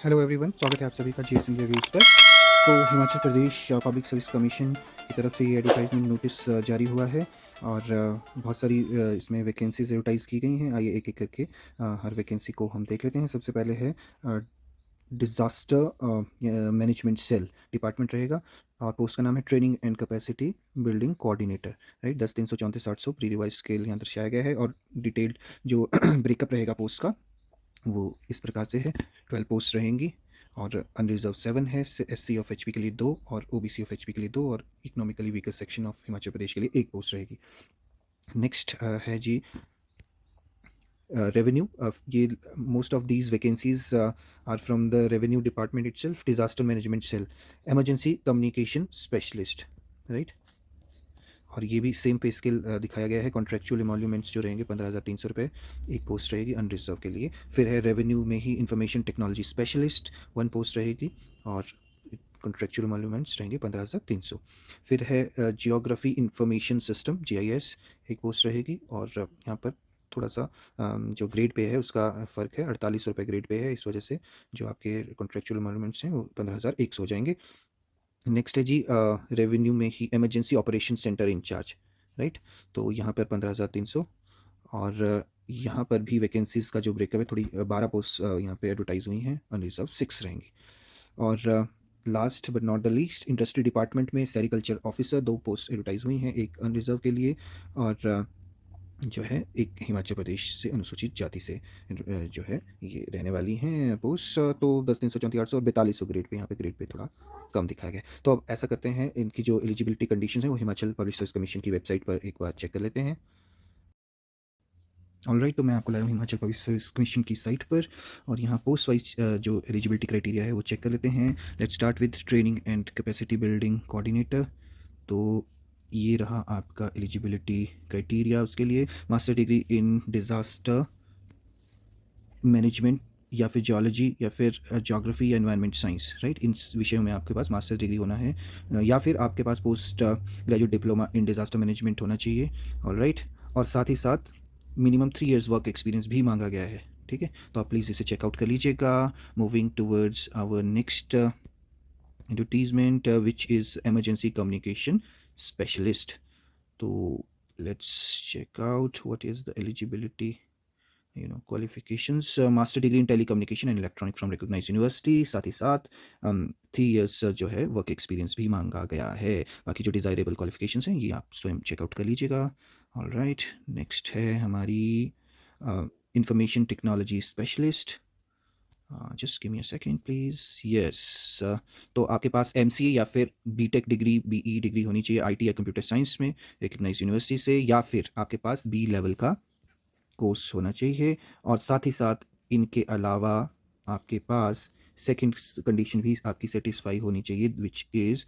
Hello everyone, स्वागत है आप सभी का जीएसएम रिव्यूज़ पर। तो Himachal Pradesh public service commission की तरफ से ये एडवर्टाइजमेंट नोटिस जारी हुआ है और बहुत सारी इसमें वैकेंसीज एडवर्टाइज़ की गई हैं। आइए एक-एक करके हर वैकेंसी को हम देख लेते हैं। सबसे पहले है डिज़ास्टर मैनेजमेंट सेल डिपार्टमेंट रहेगा और पोस्ट का नाम है training and capacity building coordinator, right. 10-334-800 pre revise scale यहाँ दर्शाया गया है और डिटेल्ड जो ब्रेकअप रहेगा पोस्ट का वो इस प्रकार से है। 12 पोस्ट रहेंगी और अनरिजर्व 7 है। एससी ऑफ एचपी के लिए 2 और ओबीसी ऑफ एचपी के लिए 2 और economically weaker section of Himachal Pradesh के लिए 1 पोस्ट रहेगी। नेक्स्ट है जी रेवेन्यू। ये most of these vacancies are from the revenue department itself. Disaster management cell, emergency communication specialist, right. और ये भी सेम पे स्केल दिखाया गया है। कॉन्ट्रेक्चुअल एमोल्यूमेंट्स जो रहेंगे 15,300 रुपये, एक पोस्ट रहेगी अनरिजर्व के लिए। फिर है रेवेन्यू में ही इंफॉर्मेशन टेक्नोलॉजी स्पेशलिस्ट, 1 पोस्ट रहेगी और कॉन्ट्रेक्चुअल एमोल्यूमेंट्स रहेंगे 15,300। फिर है जियोग्राफी इंफॉर्मेशन सिस्टम जीआईएस, एक पोस्ट रहेगी और यहाँ पर थोड़ा सा जो ग्रेड पे है उसका फ़र्क है। 48 रुपये ग्रेड पे है, इस वजह से जो आपके कॉन्ट्रेक्चुअल एमोल्यूमेंट्स हैं वो 15,100 हो जाएंगे। नेक्स्ट है जी रेवेन्यू में ही emergency operation centre in charge, right. तो यहाँ पर 15,300 और यहाँ पर भी वैकेंसीज़ का जो ब्रेकअप है थोड़ी 12 पोस्ट यहाँ पे एडवर्टाइज हुई हैं, अनरिजर्व 6 रहेंगी। और last but not the least industry department में सेरिकल्चर ऑफिसर 2 पोस्ट एडवर्टाइज हुई हैं, एक अनरिजर्व के लिए और जो है एक हिमाचल प्रदेश से अनुसूचित जाति से जो है ये रहने वाली हैं पोस्ट। तो 10-334-800 और 4200 ग्रेड पे, यहाँ पे ग्रेड पे थोड़ा कम दिखाया गया है। तो अब ऐसा करते हैं, इनकी जो एलिजिबिलिटी कंडीशन है वो हिमाचल पब्लिक सर्विस कमीशन की वेबसाइट पर एक बार चेक कर लेते हैं। ऑलराइट, तो मैं आपको लाया हूँ हिमाचल पब्लिक सर्विस कमीशन की साइट पर और यहाँ पोस्ट वाइज जो एलिजिबिलिटी क्राइटेरिया है वो चेक कर लेते हैं। Let's start with training and capacity building coordinator. तो ये रहा आपका एलिजिबिलिटी क्राइटेरिया। उसके लिए मास्टर डिग्री इन डिज़ास्टर मैनेजमेंट या फिर जियोलॉजी या फिर ज्योग्राफी या एनवायरनमेंट साइंस, राइट। इन विषयों में आपके पास मास्टर डिग्री होना है या फिर आपके पास post graduate diploma in disaster management होना चाहिए, ऑलराइट। और साथ ही साथ मिनिमम 3 इयर्स वर्क एक्सपीरियंस भी मांगा गया है, ठीक है। तो आप प्लीज़ इसे चेकआउट कर लीजिएगा। Moving towards our next advertisement which is emergency communication specialist. तो let's check out what is the eligibility qualifications. Master degree in telecommunication and electronic from recognised university, साथ ही साथ 3 इयर्स जो है वर्क एक्सपीरियंस भी मांगा गया है। बाकी जो डिज़ायरेबल क्वालिफिकेशंस हैं ये आप स्वयं चेकआउट कर लीजिएगा, ऑलराइट। नेक्स्ट है हमारी information technology specialist. Just give me a second please. Yes, तो आपके पास एमसीए या फिर बीटेक डिग्री, बीई डिग्री होनी चाहिए आईटी या कंप्यूटर साइंस में रिकॉग्नाइज्ड यूनिवर्सिटी से, या फिर आपके पास बी लेवल का कोर्स होना चाहिए। और साथ ही साथ इनके अलावा आपके पास सेकंड कंडीशन भी आपकी सेटिस्फाई होनी चाहिए, which is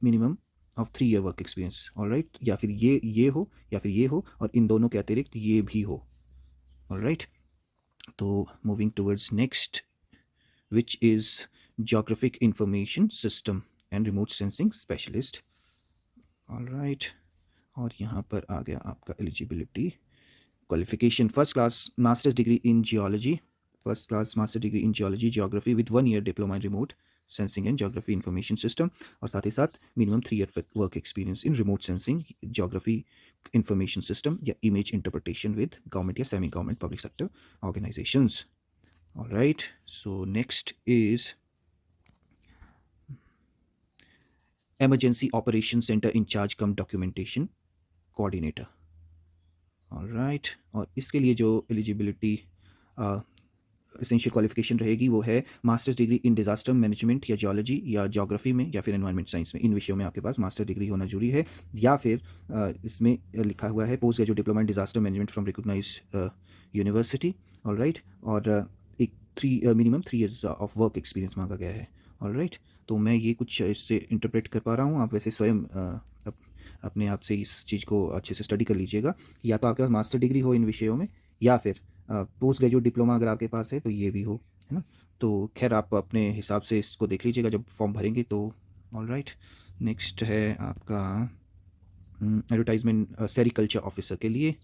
minimum of 3 year work experience, alright. या फिर ये हो या फिर ये हो और इन दोनों के अतिरिक्त ये भी हो, ऑलराइट। तो moving towards next which is geographic information system and remote sensing specialist, alright. और यहाँ पर आ गया आपका eligibility qualification. First class masters degree in geology, first class master degree in geology geography with 1 year diploma in remote sensing and geography information system, और साथ ही साथ minimum 3 year work experience in remote sensing, geography information system या image interpretation with government या semi government public sector organisations, alright. So next is emergency operation centre incharge cum documentation coordinator, alright. और इसके लिए जो eligibility essential qualification रहेगी वो है masters degree in disaster management या जियोलॉजी या ज्योग्राफी में या फिर एनवायरनमेंट साइंस में, इन विषयों में आपके पास मास्टर डिग्री होना जरूरी है। या फिर इसमें लिखा हुआ है post graduate diploma in disaster management from recognised university, alright. और एक minimum 3 years of work experience मांगा गया है, ऑलराइट। तो मैं ये कुछ इससे इंटरप्रेट कर पा रहा हूँ, आप वैसे स्वयं अपने आप से इस चीज़ को अच्छे से स्टडी कर लीजिएगा। या तो आपके पास मास्टर डिग्री हो इन विषयों में या फिर पोस्ट ग्रेजुएट डिप्लोमा अगर आपके पास है तो ये भी हो, है ना। तो खैर आप अपने हिसाब से इसको देख लीजिएगा जब फॉर्म भरेंगे तो, ऑलराइट। नेक्स्ट है आपका एडवर्टाइजमेंट सेरिकल्चर ऑफिसर के लिए।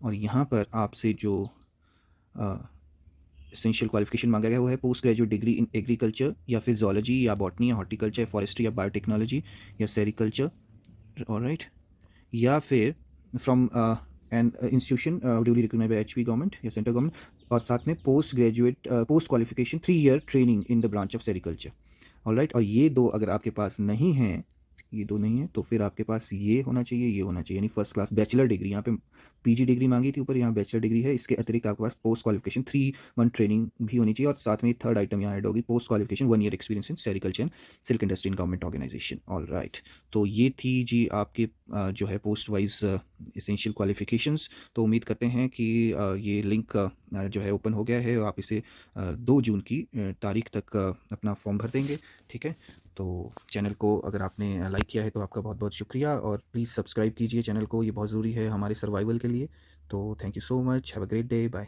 और यहाँ पर आपसे जो एसेंशियल क्वालिफिकेशन मांगा गया वो है post graduate degree in agriculture या फिर जोलॉजी या बॉटनी या हॉर्टिकल्चर या फॉरेस्ट्री या बायोटेक्नोलॉजी या सेरिकल्चर, ऑलराइट, या फिर from an institution duly recognised by HP government या सेंट्रल गवर्नमेंट, और साथ में post graduate post qualification 3 year training in the branch of sericulture, alright. और ये दो अगर आपके पास नहीं है, ये दो नहीं है, तो फिर आपके पास ये होना चाहिए, ये होना चाहिए, यानी फर्स्ट क्लास बैचलर डिग्री। यहाँ पे पीजी डिग्री मांगी थी ऊपर, यहाँ बैचलर डिग्री है। इसके अतिरिक्त आपके पास पोस्ट क्वालिफिकेशन 3 मंथ ट्रेनिंग भी होनी चाहिए, और साथ में थर्ड आइटम यहाँ ऐड होगी, post qualification 1 year experience in sericulture and silk industry in government organisation, all right. तो ये थी जी आपके जो है पोस्ट वाइज एसेंशियल क्वालिफिकेशंस। तो उम्मीद करते हैं कि ये लिंक जो है ओपन हो गया है, और आप इसे 2 जून की तारीख तक अपना फॉर्म भर देंगे, ठीक है। तो चैनल को अगर आपने लाइक किया है तो आपका बहुत बहुत शुक्रिया, और प्लीज़ सब्सक्राइब कीजिए चैनल को, ये बहुत ज़रूरी है हमारे सर्वाइवल के लिए। तो thank you so much, have a great day, bye.